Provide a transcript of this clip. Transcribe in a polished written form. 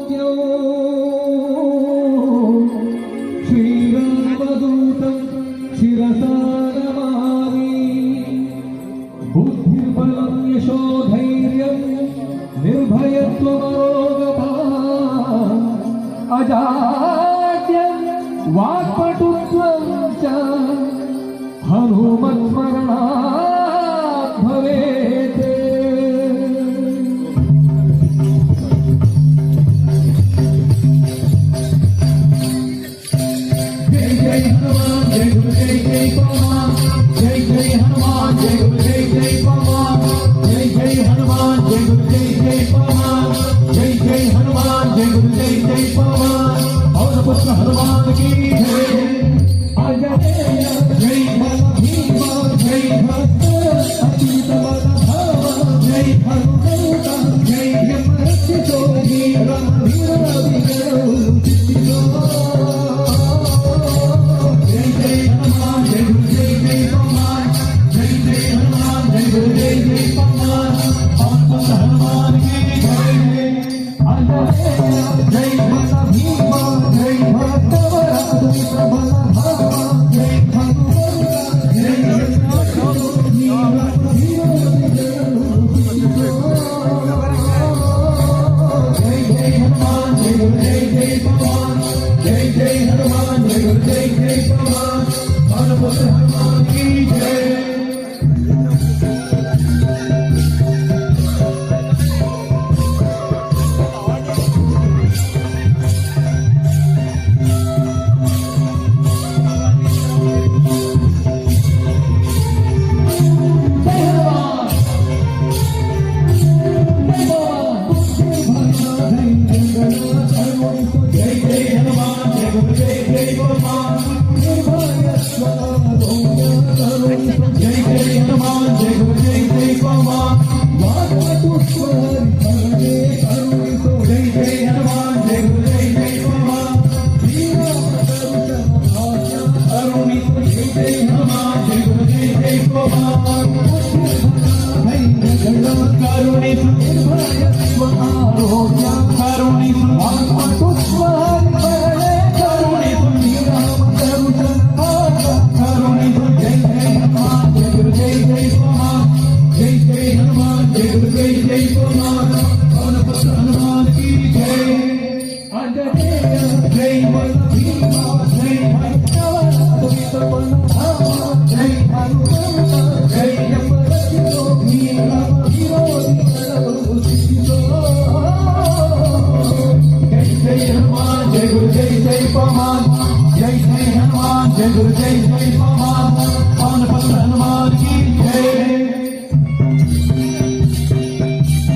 मृत्यो श्रीरामदूतं शिरसा नमामि बुद्धिर्बलं यशोधैर्यं निर्भयत्वमरोगता अजाड्यं वाक्पटुत्वं च हनुमत्स्मरणात् भवेत् जय जय हनुमान जय गुरु जय जय पवन जय जय हनुमान जय गुरु जय जय पवन जय जय हनुमान जय गुरु जय जय पवन जय जय हनुमान जय गुरु जय जय पवन और पुत्र हनुमान की जय जय भीम जय भक्त अच्युत बलधाम जय हनुमंत जय यमरक्षि जोगी रणधीर विजयो जय जय हनुमान जय गुरु जय जय पवन जय जय हनुमान जय गुरु जय जय पवन और पुत्र हनुमान की जय जय भक्त भीम जय भक्त अच्युत बलधाम जय हनुमंत जय हनुमान जय गुरु जय जय पवन जय जय हनुमान जय गुरु जय जय पवन और पुत्र हनुमान की जय जय गुरु जय जय पवन पवन